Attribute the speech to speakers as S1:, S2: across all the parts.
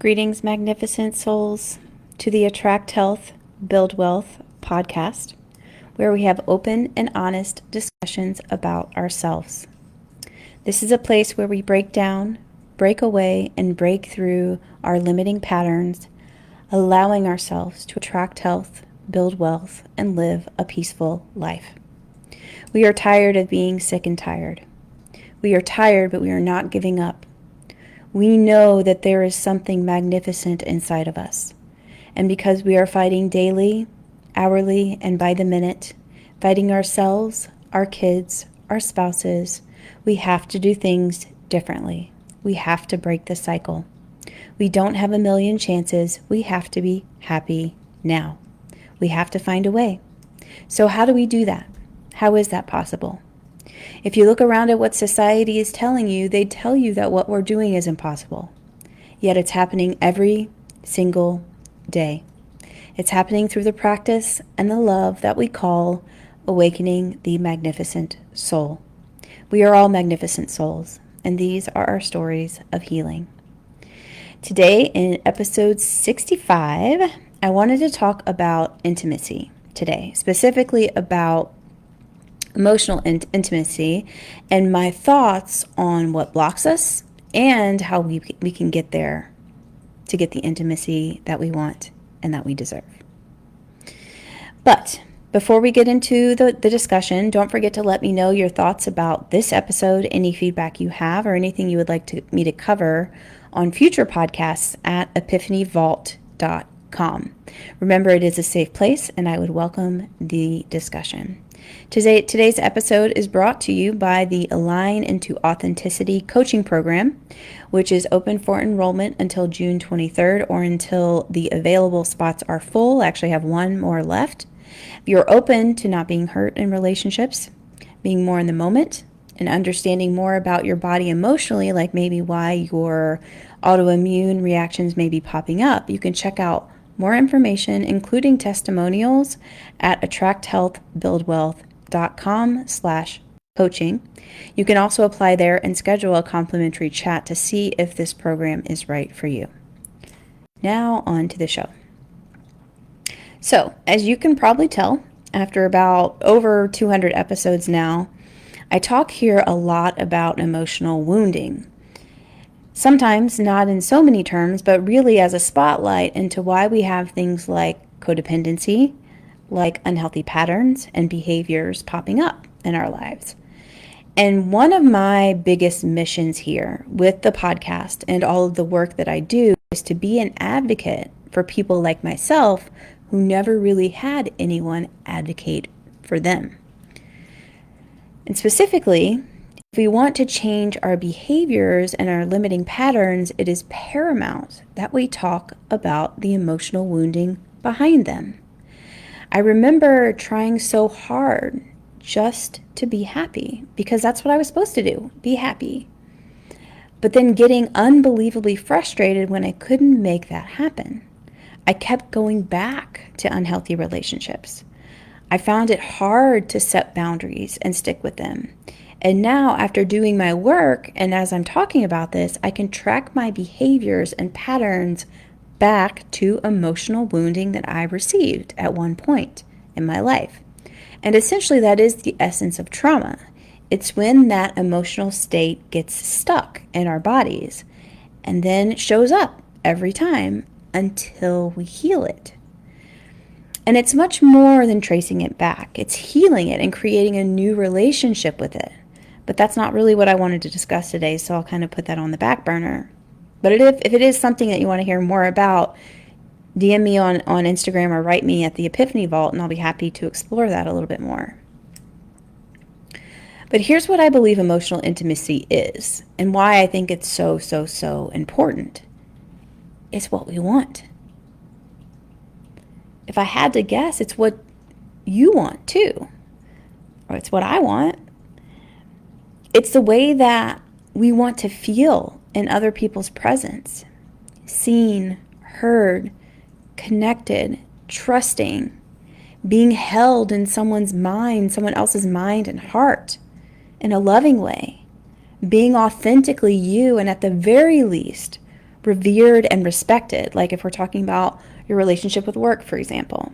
S1: Greetings, magnificent souls, to the Attract Health, Build Wealth podcast, where we have open and honest discussions about ourselves. This is a place where we break down, break away, and break through our limiting patterns, allowing ourselves to attract health, build wealth, and live a peaceful life. We are tired of being sick and tired. We are tired, but we are not giving up. We know that there is something magnificent inside of us. And because we are fighting daily, hourly, and by the minute, fighting ourselves, our kids, our spouses, we have to do things differently. We have to break the cycle. We don't have a million chances. We have to be happy now. We have to find a way. So how do we do that? How is that possible? If you look around at what society is telling you, they tell you that what we're doing is impossible. Yet it's happening every single day. It's happening through the practice and the love that we call awakening the magnificent soul. We are all magnificent souls, and these are our stories of healing. Today, in episode 65, I wanted to talk about intimacy today, specifically about emotional intimacy and my thoughts on what blocks us and how we can get there to get the intimacy that we want and that we deserve. But before we get into the discussion, don't forget to let me know your thoughts about this episode, any feedback you have, or anything you would like me to cover on future podcasts at epiphanyvault.com. Remember, it is a safe place, and I would welcome the discussion. Today's episode is brought to you by the Align into Authenticity coaching program, which is open for enrollment until June 23rd or until the available spots are full. I actually have one more left. If you're open to not being hurt in relationships, being more in the moment, and understanding more about your body emotionally, like maybe why your autoimmune reactions may be popping up, you can check out more information, including testimonials, at attracthealthbuildwealth.com/coaching. You can also apply there and schedule a complimentary chat to see if this program is right for you. Now on to the show. So, as you can probably tell, after about over 200 episodes now, I talk here a lot about emotional wounding. Sometimes not in so many terms, but really as a spotlight into why we have things like codependency, like unhealthy patterns and behaviors popping up in our lives. And one of my biggest missions here with the podcast and all of the work that I do is to be an advocate for people like myself who never really had anyone advocate for them. And specifically, if we want to change our behaviors and our limiting patterns, it is paramount that we talk about the emotional wounding behind them. I remember trying so hard just to be happy, because that's what I was supposed to do, be happy. But then getting unbelievably frustrated when I couldn't make that happen. I kept going back to unhealthy relationships. I found it hard to set boundaries and stick with them. And now, after doing my work, and as I'm talking about this, I can track my behaviors and patterns back to emotional wounding that I received at one point in my life. And essentially, that is the essence of trauma. It's when that emotional state gets stuck in our bodies and then it shows up every time until we heal it. And it's much more than tracing it back. It's healing it and creating a new relationship with it. But that's not really what I wanted to discuss today, so I'll kind of put that on the back burner. But if it is something that you want to hear more about, DM me on Instagram or write me at the Epiphany Vault, and I'll be happy to explore that a little bit more. But here's what I believe emotional intimacy is, and why I think it's so important. It's what we want. If I had to guess, it's what you want too, or it's what I want. It's the way that we want to feel in other people's presence, seen, heard, connected, trusting, being held in someone else's mind and heart in a loving way, being authentically you, and at the very least, revered and respected, like if we're talking about your relationship with work, for example.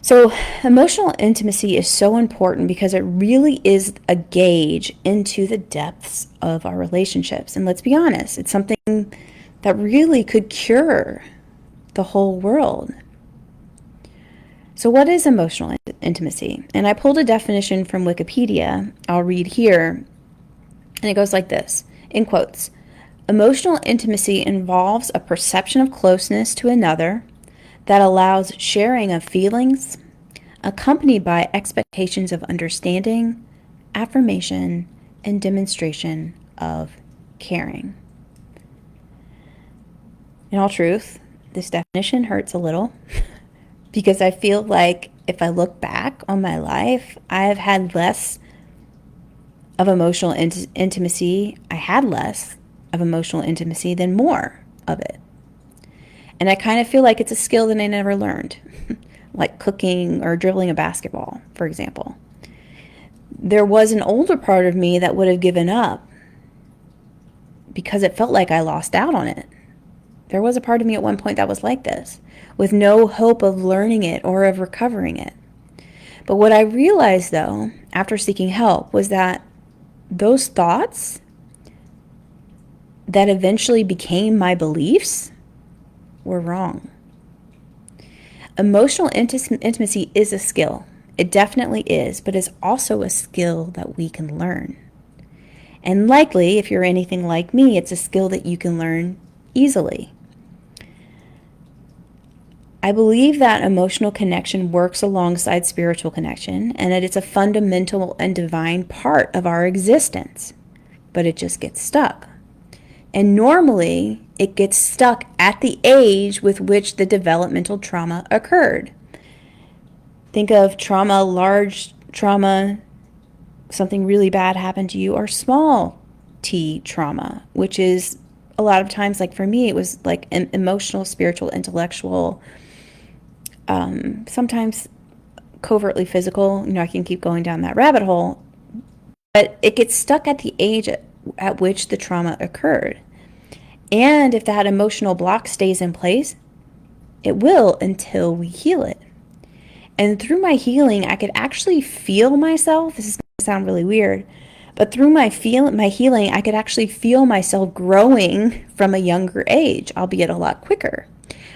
S1: So emotional intimacy is so important because it really is a gauge into the depths of our relationships. And let's be honest, it's something that really could cure the whole world. So what is emotional intimacy? And I pulled a definition from Wikipedia. I'll read here. And it goes like this, in quotes: emotional intimacy involves a perception of closeness to another that allows sharing of feelings, accompanied by expectations of understanding, affirmation, and demonstration of caring. In all truth, this definition hurts a little because I feel like if I look back on my life, I have had less of emotional intimacy. I had less of emotional intimacy than more of it. And I kind of feel like it's a skill that I never learned, like cooking or dribbling a basketball, for example. There was an older part of me that would have given up because it felt like I lost out on it. There was a part of me at one point that was like this, with no hope of learning it or of recovering it. But what I realized, though, after seeking help, was that those thoughts that eventually became my beliefs were wrong. Emotional intimacy is a skill. It definitely is, but it's also a skill that we can learn. And likely, if you're anything like me, it's a skill that you can learn easily. I believe that emotional connection works alongside spiritual connection and that it's a fundamental and divine part of our existence, but it just gets stuck. And normally, it gets stuck at the age with which the developmental trauma occurred. Think of trauma, large trauma, something really bad happened to you, or small t trauma, which is a lot of times, like for me, it was like an emotional, spiritual, intellectual, sometimes covertly physical. I can keep going down that rabbit hole, but it gets stuck at the age at which the trauma occurred. And if that emotional block stays in place, it will until we heal it. And through my healing, I could actually feel myself. This is going to sound really weird, but through my healing, I could actually feel myself growing from a younger age, albeit a lot quicker.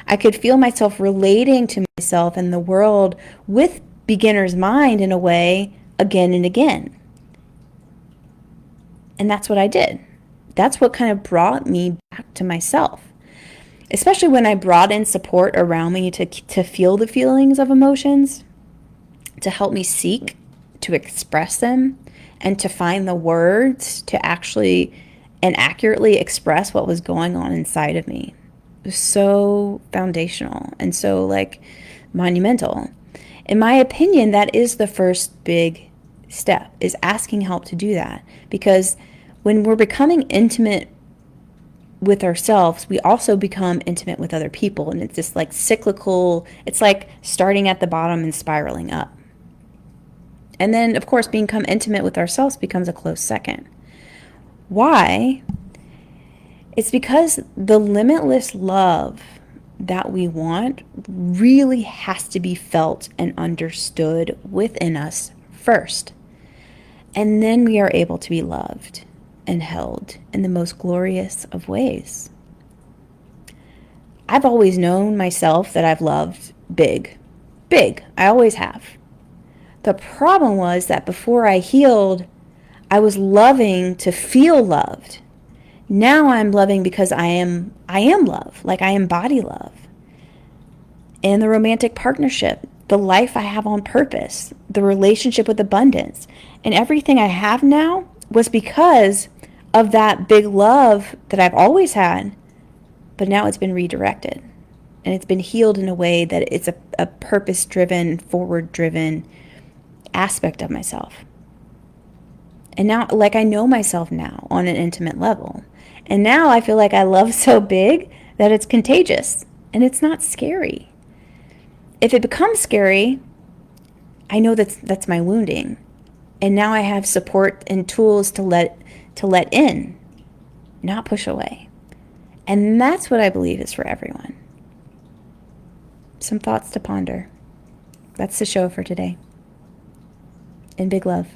S1: I could feel myself relating to myself and the world with beginner's mind in a way again and again. And that's what I did. That's what kind of brought me back to myself, especially when I brought in support around me to feel the feelings of emotions, to help me seek to express them, and to find the words to actually and accurately express what was going on inside of me. It was so foundational and so monumental. In my opinion, that is the first big step, is asking help to do that. Because when we're becoming intimate with ourselves, we also become intimate with other people. And it's this cyclical, it's like starting at the bottom and spiraling up. And then, of course, become intimate with ourselves becomes a close second. Why? It's because the limitless love that we want really has to be felt and understood within us first. And then we are able to be loved and held in the most glorious of ways. I've always known myself that I've loved big. Big. I always have. The problem was that before I healed, I was loving to feel loved. Now I'm loving because I am love, I embody love. And the romantic partnership, the life I have on purpose, the relationship with abundance, and everything I have now was because of that big love that I've always had, but now it's been redirected. And it's been healed in a way that it's a purpose-driven, forward-driven aspect of myself. And now, I know myself now on an intimate level. And now I feel like I love so big that it's contagious and it's not scary. If it becomes scary, I know that's my wounding. And now I have support and tools to let in, not push away. And that's what I believe is for everyone. Some thoughts to ponder. That's the show for today. And big love.